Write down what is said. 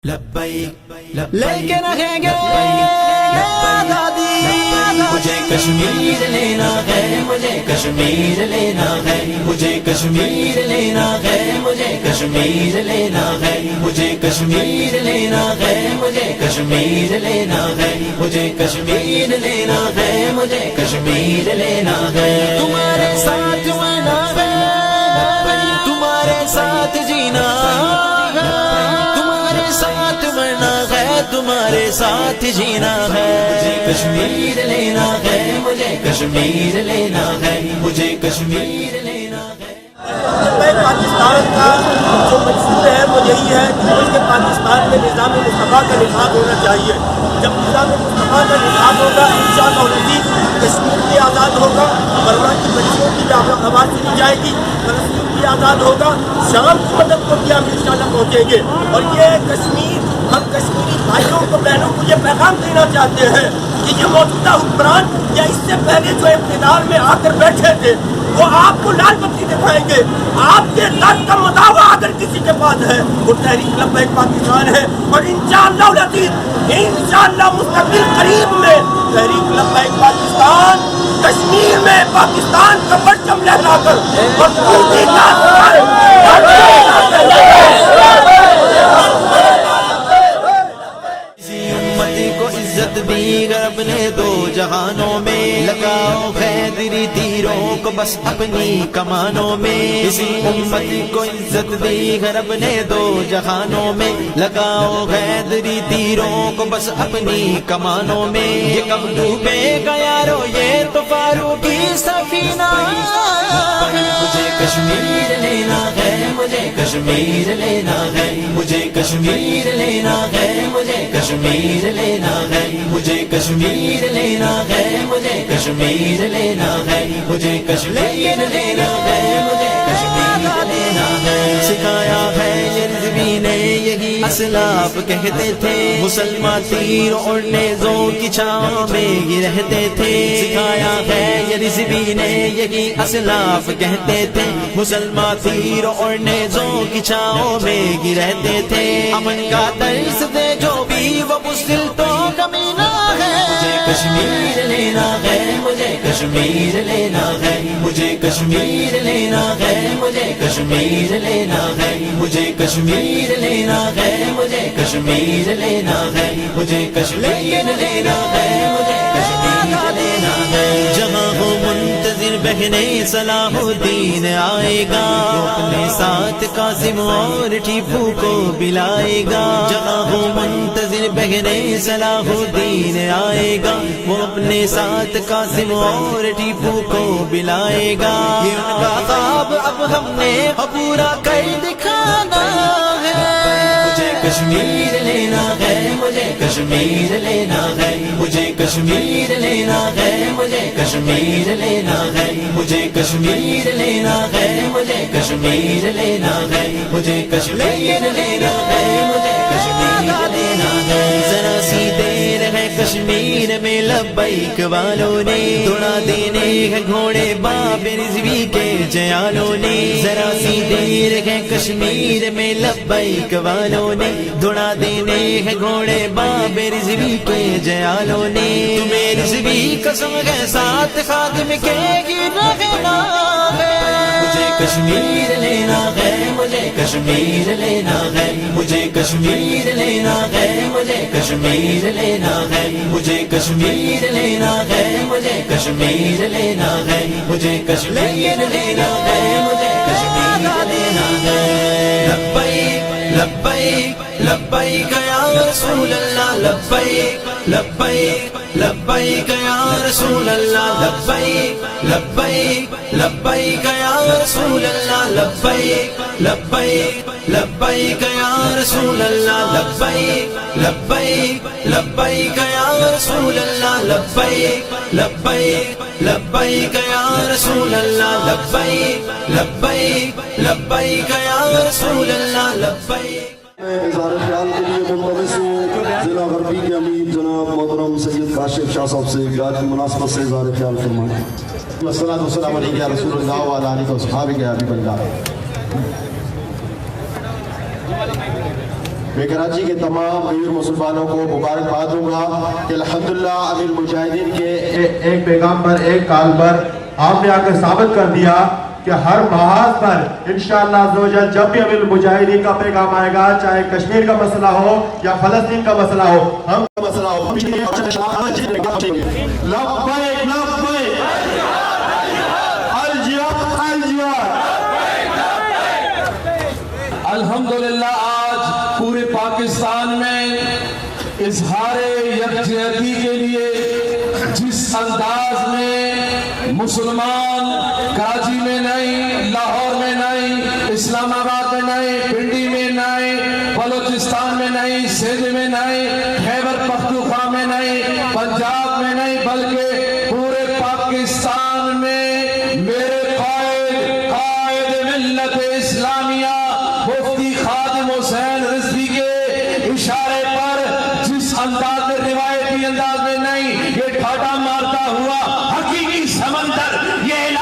لیکن رہیں گے آزادی مجھے کشمیر لینا ہے، مجھے کشمیر لینا ہے، مجھے کشمیر لینا ہے، مجھے کشمیر لینا ہے، مجھے کشمیر لینا ہے، مجھے کشمیر لینا ہے، مجھے کشمیر لینا ہے، مجھے کشمیر لینا ہے۔ تمہارے ساتھ مرنا ہے، تمہارے ساتھ جینا ہے، تمہارے ساتھ مرنا ہے، تمہارے ساتھ جینا ہے۔ مجھے کشمیر لینا ہے، مجھے کشمیر لینا ہے، مجھے کشمیر لینا ہے۔ پاکستان کا جو منصوبہ ہے وہ یہی ہے کہ ملک پاکستان میں نظام مصطفیٰ کا نفاذ ہونا چاہیے۔ جب نظام مصطفیٰ کا نفاذ ہوگا انشاءاللہ العزیز کشمیر بھی آزاد ہوگا، برما کی بچیوں کی بھی آواز سنی جائے گی، فلسطین بھی آزاد ہوگا، شام کی مدد کو بھی ہم انشاءاللہ پہنچیں گے۔ اور یہ کشمیر، ہم کشمیری بھائیوں کو بہنوں کو یہ پیغام دینا چاہتے ہیں کہ یہ موجودہ حکمران یا اس سے پہلے جو اقتدار میں آ کر بیٹھے تھے وہ آپ کو لال بتی دکھائیں گے۔ آپ کے درد کا مداوع اگر کسی کے پاس ہے وہ تحریک لبیک پاکستان ہے، اور انشاءاللہ العزیز انشاءاللہ مستقبل قریب میں تحریک لبیک پاکستان کشمیر میں پاکستان کا پرچم لہرا کر اور پوری کو عزت دی غرب نے دو جہانوں میں، لگاؤ حیدری تیروں کو بس اپنی کمانوں میں۔ اسی امت کو عزت دی غرب نے دو جہانوں میں، لگاؤ حیدری تیروں کو بس اپنی کمانوں میں۔ یہ کب ڈوبے گا یارو یہ تو فاروقی سفینہ ہے۔ مجھے کشمیر لینا ہے، مجھے کشمیر لینا ہے، مجھے کشمیر لینا ہے، مجھے کشمیر لینا ہے، مجھے کشمیر لینا ہے، مجھے کشمیر لینا ہے، مجھے کشمیر لینا ہے، مجھے کشمیر لینا ہے۔ سکھایا ہے یہ رضوی نے یہی اسلاف کہتے تھے، مسلمان تیر اور نیزوں کی چھاؤں میں ہی رہتے تھے۔ سکھایا ہے یہ رضوی نے یہی اسلاف کہتے تھے، مسلمان تیر اور نیزوں کی چھاؤں میں ہی رہتے تھے۔ امن کا درس دے جو بھی وہ مسلم تو کمینہ ہے۔ مجھے کشمیر لینا ہے، مجھے کشمیر لینا ہے، مجھے کشمیر لینا ہے، مجھے کشمیر لینا ہے، مجھے کشمیر لینا ہے، مجھے کشمیر لینا ہے، مجھے کشمیر لینا ہے، مجھے کشمیر لینا ہے۔ جہاں ہو منتظر بہنے صلاح الدین آئے گا، وہ اپنے ساتھ قاسم اور ٹیپو کو بلائے گا۔ جہاں ہو منتظر بہنے صلاح الدین آئے گا، وہ اپنے ساتھ قاسم اور ٹیپو کو بلائے گا۔ یہ ان کا خواب اب ہم نے پورا کر دکھانا ہے۔ مجھے کشمیر لینا ہے، مجھے کشمیر لینا ہے، مجھے کشمیر لینا ہے، مجھے کشمیر لینا ہے، مجھے کشمیر لینا ہے، مجھے کشمیر لینا ہے، مجھے کشمیر لینا ہے، مجھے کشمیر لینا ہے۔ ذرا سی دیر ہے کشمیر میں لبیک والوں نے، دوڑا دینے ہے گھوڑے باب رضوی کے جیالوں نے۔ ذرا سی دیر ہے کشمیر میں لبیک والوں نے، دوڑا دینے ہے گھوڑے باب رضوی کے جیالوں نے۔ تمہیں رضوی قسم ہے ساتھ خادم کے ہی رہنا ہے۔ مجھے کشمیر لینا ہے، مجھے کشمیر لینا ہے، مجھے کشمیر لینا ہے، مجھے کشمیر لینا ہے، مجھے کشمیر لینا ہے، مجھے کشمیر لینا ہے، مجھے کشمیر لینا ہے، مجھے کشمیر لینا ہے۔ لبیک لبیک لبیک یا رسول اللہ، لبیک لبیک لبیک یا رسول اللہ، لبیک لبیک لبیک یا رسول اللہ، لبیک لبیک لبیک یا رسول اللہ، لبیک لبیک لبیک یا رسول اللہ، لبیک لبیک لبیک یا رسول اللہ، لبیک لبیک لبیک یا رسول اللہ، لبیک۔ اظہار خیال کے لیے ملتمس ہوں ضلع غربی کے امیر جناب محترم سید کاشف شاہ صاحب سے گاج کی مناسبت سے اظہار خیال فرمائیں۔ والصلاة والسلام علیکہ یا رسول اللہ وعلی آلہ وصحبہ یا حبیب اللہ۔ میں کراچی کے تمام غیر مسلمانوں کو مبارکباد دوں گا کہ الحمدللہ امیر مجاہدین کے ایک پیغام پر ایک کال پر آپ نے آ کر ثابت کر دیا کہ ہر محاذ پر انشاءاللہ عزوجل جب بھی امیر المجاہدین کا پیغام آئے گا، چاہے کشمیر کا مسئلہ ہو یا فلسطین کا مسئلہ ہو، ہم کا مسئلہ ہو، لبیک لبیک الجہاد الجہاد۔ الحمدللہ آج پورے پاکستان میں اظہار یکجہتی کے لیے جس انداز میں مسلمان کراچی میں نہیں، لاہور میں نہیں، اسلام آباد میں نہیں، پنڈی میں نہیں، بلوچستان میں نہیں، سندھ میں نہیں، خیبر پختونخوا میں نہیں، پنجاب میں نہیں، بلکہ پورے پاکستان میں میرے قائد ملت اسلامیہ مفتی خادم حسین رضوی کے اشارے پر جس انداز میں، روایتی انداز میں نہیں، یہ ٹھاٹا مارتا ہوا حقیقی سمندر یہ